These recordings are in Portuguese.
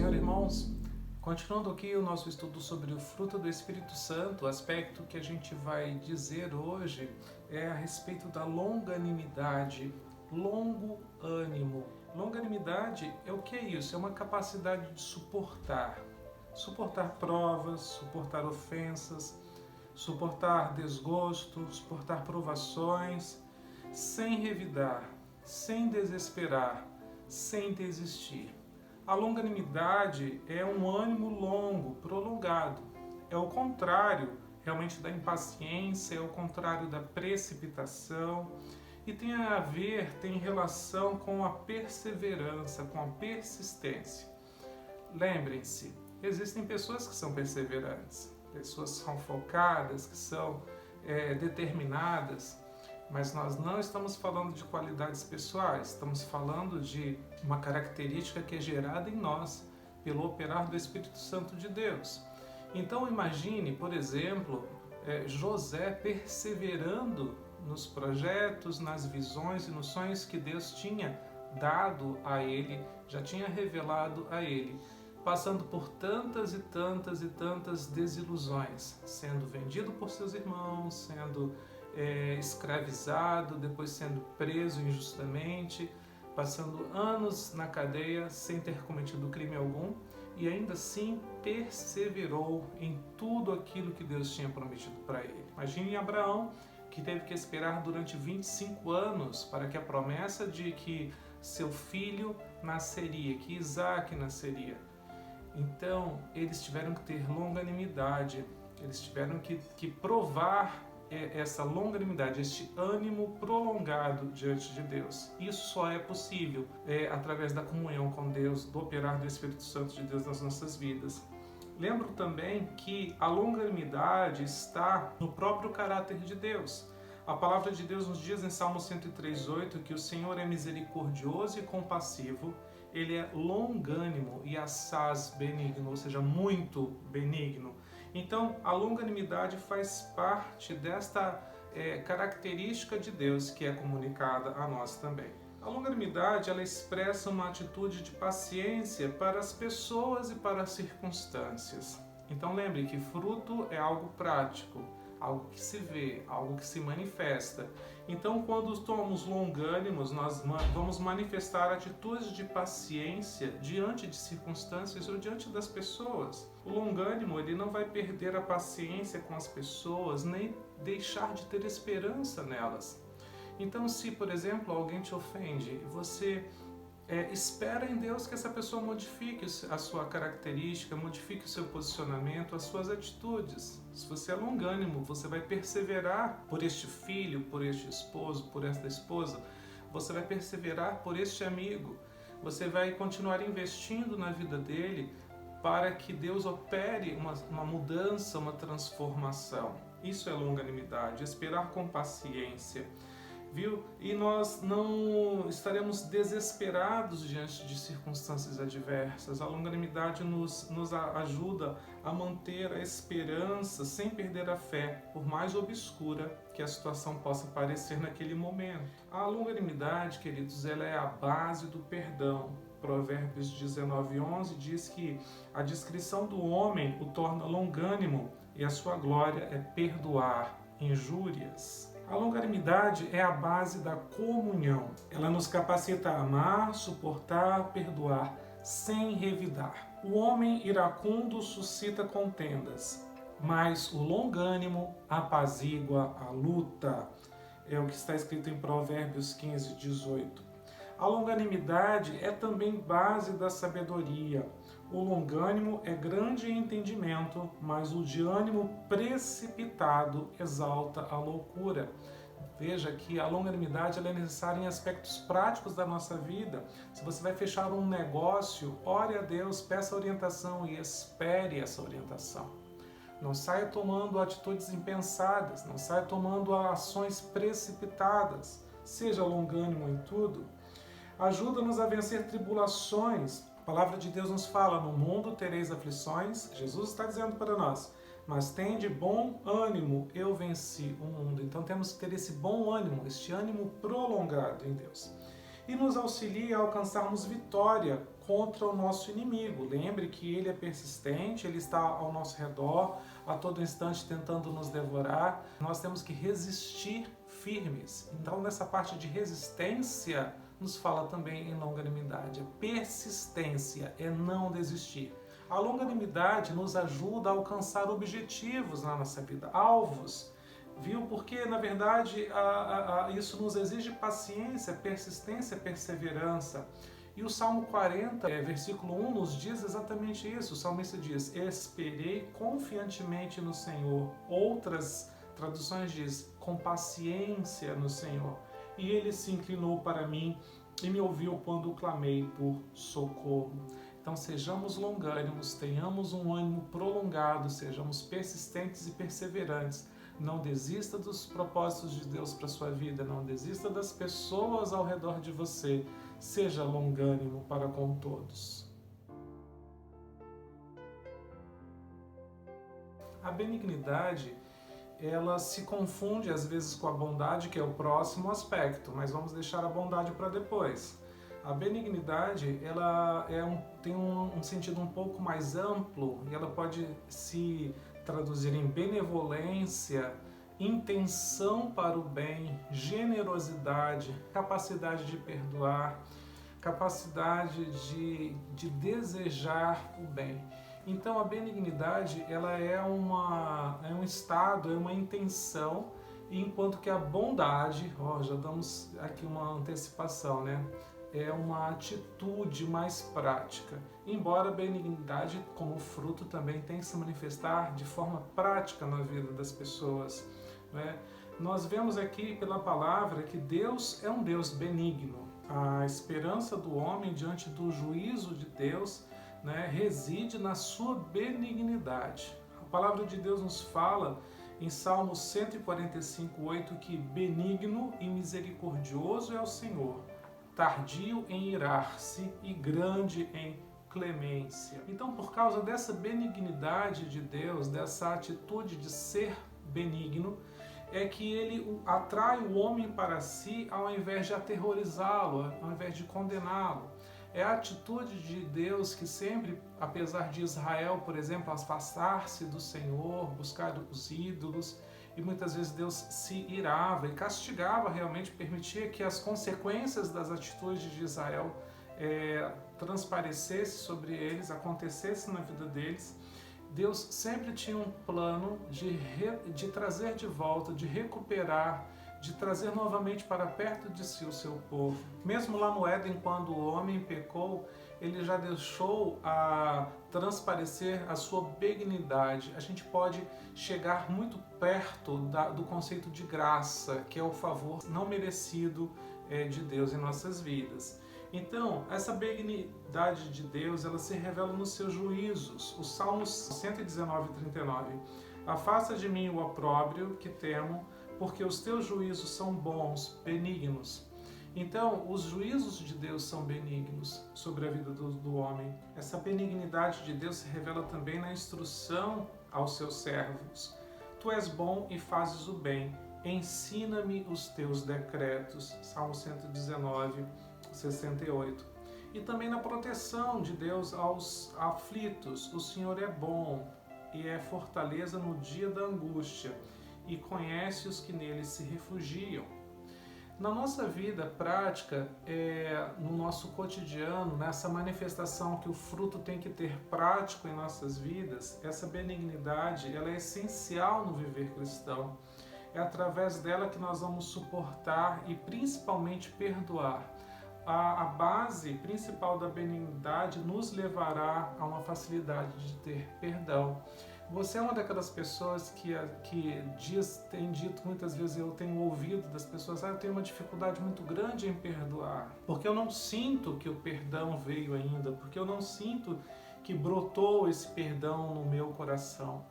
Senhor, irmãos, continuando aqui o nosso estudo sobre o fruto do Espírito Santo, o aspecto que a gente vai dizer hoje é a respeito da longanimidade, longo ânimo. Longanimidade é o que é isso? É uma capacidade de suportar provas, suportar ofensas, suportar desgosto, suportar provações, sem revidar, sem desesperar, sem desistir. A longanimidade é um ânimo longo, prolongado. É o contrário realmente da impaciência, é o contrário da precipitação e tem relação com a perseverança, com a persistência. Lembrem-se, existem pessoas que são perseverantes, pessoas que são focadas, que são determinadas, mas nós não estamos falando de qualidades pessoais, estamos falando de uma característica que é gerada em nós pelo operar do Espírito Santo de Deus. Então imagine, por exemplo, José perseverando nos projetos, nas visões e nos sonhos que Deus tinha dado a ele, já tinha revelado a ele, passando por tantas e tantas e tantas desilusões, sendo vendido por seus irmãos, sendo escravizado, depois sendo preso injustamente, passando anos na cadeia sem ter cometido crime algum e ainda assim perseverou em tudo aquilo que Deus tinha prometido para ele. Imagine Abraão, que teve que esperar durante 25 anos para que a promessa de que seu filho nasceria, que Isaac nasceria. Então, eles tiveram que ter longanimidade, eles tiveram que provar essa longanimidade, este ânimo prolongado diante de Deus. Isso só é possível através da comunhão com Deus, do operar do Espírito Santo de Deus nas nossas vidas. Lembro também que a longanimidade está no próprio caráter de Deus. A palavra de Deus nos diz em Salmo 103:8 que o Senhor é misericordioso e compassivo, Ele é longânimo e assaz benigno, ou seja, muito benigno. Então, a longanimidade faz parte desta característica de Deus que é comunicada a nós também. A longanimidade, ela expressa uma atitude de paciência para as pessoas e para as circunstâncias. Então, lembre que fruto é algo prático, algo que se vê, algo que se manifesta. Então, quando somos longânimos, nós vamos manifestar atitudes de paciência diante de circunstâncias ou diante das pessoas. O longânimo, ele não vai perder a paciência com as pessoas, nem deixar de ter esperança nelas. Então, se, por exemplo, alguém te ofende, você espera em Deus que essa pessoa modifique a sua característica, modifique o seu posicionamento, as suas atitudes. Se você é longânimo, você vai perseverar por este filho, por este esposo, por esta esposa. Você vai perseverar por este amigo. Você vai continuar investindo na vida dele para que Deus opere uma mudança, uma transformação. Isso é longanimidade, esperar com paciência. Viu? E nós não estaremos desesperados diante de circunstâncias adversas. A longanimidade nos ajuda a manter a esperança sem perder a fé, por mais obscura que a situação possa parecer naquele momento. A longanimidade, queridos, ela é a base do perdão. Provérbios 19:11 diz que a discrição do homem o torna longânimo e a sua glória é perdoar injúrias. A longanimidade é a base da comunhão. Ela nos capacita a amar, suportar, perdoar, sem revidar. O homem iracundo suscita contendas, mas o longânimo apazigua a luta. É o que está escrito em Provérbios 15:18. A longanimidade é também base da sabedoria. O longânimo é grande em entendimento, mas o de ânimo precipitado exalta a loucura. Veja que a longanimidade ela é necessária em aspectos práticos da nossa vida. Se você vai fechar um negócio, ore a Deus, peça orientação e espere essa orientação. Não saia tomando atitudes impensadas, não saia tomando ações precipitadas. Seja longânimo em tudo. Ajuda-nos a vencer tribulações. A palavra de Deus nos fala, no mundo tereis aflições. Jesus está dizendo para nós, mas tende bom ânimo, eu venci o mundo. Então temos que ter esse bom ânimo, este ânimo prolongado em Deus. E nos auxilia a alcançarmos vitória contra o nosso inimigo. Lembre que ele é persistente, ele está ao nosso redor, a todo instante tentando nos devorar. Nós temos que resistir firmes. Então, nessa parte de resistência, nos fala também em longanimidade. A persistência é não desistir. A longanimidade nos ajuda a alcançar objetivos na nossa vida, alvos, viu? Porque, na verdade, isso nos exige paciência, persistência, perseverança. E o Salmo 40, versículo 1, nos diz exatamente isso. O salmista diz: esperei confiantemente no Senhor. Outras traduções diz: com paciência no Senhor. E ele se inclinou para mim e me ouviu quando clamei por socorro. Então sejamos longânimos, tenhamos um ânimo prolongado, sejamos persistentes e perseverantes. Não desista dos propósitos de Deus para a sua vida, não desista das pessoas ao redor de você. Seja longânimo para com todos. A benignidade, ela se confunde às vezes com a bondade, que é o próximo aspecto, mas vamos deixar a bondade para depois. A benignidade, ela tem um sentido um pouco mais amplo e ela pode se traduzir em benevolência, intenção para o bem, generosidade, capacidade de perdoar, capacidade de desejar o bem. Então a benignidade, ela é um estado, é uma intenção, enquanto que a bondade, já damos aqui uma antecipação, né? É uma atitude mais prática. Embora a benignidade, como fruto, também tem que se manifestar de forma prática na vida das pessoas, né? Nós vemos aqui pela palavra que Deus é um Deus benigno. A esperança do homem diante do juízo de Deus, né, reside na sua benignidade. A palavra de Deus nos fala em Salmo 145:8 que benigno e misericordioso é o Senhor, tardio em irar-se e grande em clemência. Então, por causa dessa benignidade de Deus, dessa atitude de ser benigno, é que ele atrai o homem para si ao invés de aterrorizá-lo, ao invés de condená-lo. É a atitude de Deus que sempre, apesar de Israel, por exemplo, afastar-se do Senhor, buscar os ídolos, e muitas vezes Deus se irava e castigava realmente, permitia que as consequências das atitudes de Israel transparecesse sobre eles, acontecesse na vida deles. Deus sempre tinha um plano de trazer de volta, de recuperar, de trazer novamente para perto de si o seu povo. Mesmo lá no Éden, quando o homem pecou, ele já deixou a transparecer a sua benignidade. A gente pode chegar muito perto do conceito de graça, que é o favor não merecido de Deus em nossas vidas. Então, essa benignidade de Deus, ela se revela nos seus juízos. O Salmos 119:39. Afasta de mim o opróbrio que temo, porque os teus juízos são bons, benignos. Então, os juízos de Deus são benignos sobre a vida do homem. Essa benignidade de Deus se revela também na instrução aos seus servos. Tu és bom e fazes o bem. Ensina-me os teus decretos. Salmo 119:68. E também na proteção de Deus aos aflitos. O Senhor é bom e é fortaleza no dia da angústia, e conhece os que nele se refugiam. Na nossa vida prática, no nosso cotidiano, nessa manifestação que o fruto tem que ter prático em nossas vidas, essa benignidade, ela é essencial no viver cristão. É através dela que nós vamos suportar e principalmente perdoar. A base principal da benignidade nos levará a uma facilidade de ter perdão. Você é uma daquelas pessoas que tem dito muitas vezes, eu tenho ouvido das pessoas, eu tenho uma dificuldade muito grande em perdoar, porque eu não sinto que o perdão veio ainda, porque eu não sinto que brotou esse perdão no meu coração.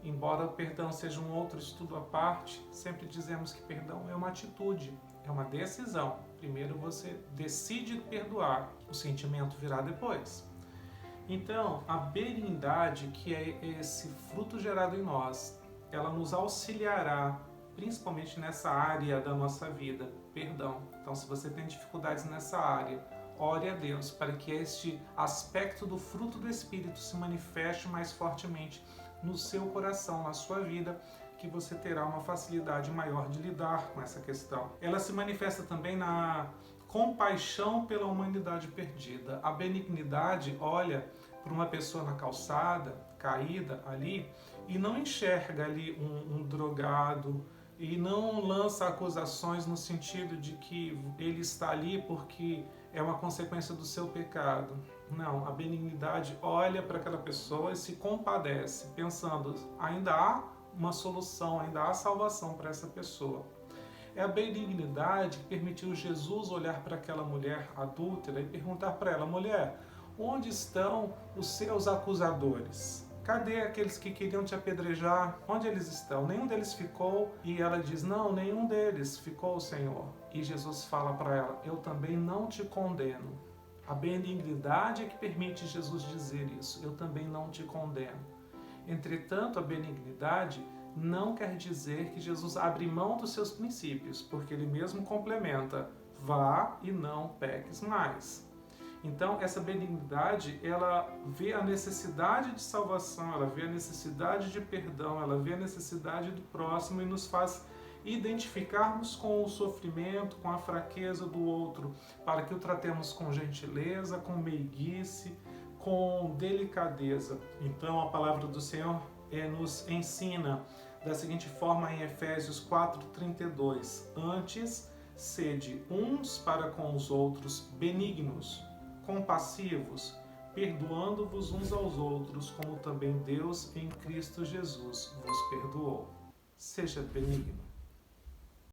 Embora o perdão seja um outro estudo à parte, sempre dizemos que perdão é uma atitude, é uma decisão. Primeiro você decide perdoar, o sentimento virá depois. Então, a benignidade, que é esse fruto gerado em nós, ela nos auxiliará, principalmente nessa área da nossa vida, perdão. Então, se você tem dificuldades nessa área, ore a Deus para que este aspecto do fruto do Espírito se manifeste mais fortemente no seu coração, na sua vida, que você terá uma facilidade maior de lidar com essa questão. Ela se manifesta também na compaixão pela humanidade perdida. A benignidade olha para uma pessoa na calçada, caída ali, e não enxerga ali um drogado, e não lança acusações no sentido de que ele está ali porque é uma consequência do seu pecado. Não, a benignidade olha para aquela pessoa e se compadece, pensando, ainda há uma solução, ainda há salvação para essa pessoa. É a benignidade que permitiu Jesus olhar para aquela mulher adúltera e perguntar para ela: mulher, onde estão os seus acusadores? Cadê aqueles que queriam te apedrejar? Onde eles estão? Nenhum deles ficou. E ela diz: não, nenhum deles ficou, Senhor. E Jesus fala para ela: eu também não te condeno. A benignidade é que permite Jesus dizer isso: eu também não te condeno. Entretanto, a benignidade não quer dizer que Jesus abre mão dos seus princípios, porque ele mesmo complementa: vá e não peques mais. Então, essa benignidade, ela vê a necessidade de salvação, ela vê a necessidade de perdão, ela vê a necessidade do próximo e nos faz identificarmos com o sofrimento, com a fraqueza do outro, para que o tratemos com gentileza, com meiguice, com delicadeza. Então, a palavra do Senhor nos ensina da seguinte forma em Efésios 4:32: antes, sede uns para com os outros benignos, compassivos, perdoando-vos uns aos outros, como também Deus em Cristo Jesus vos perdoou. Seja benigno.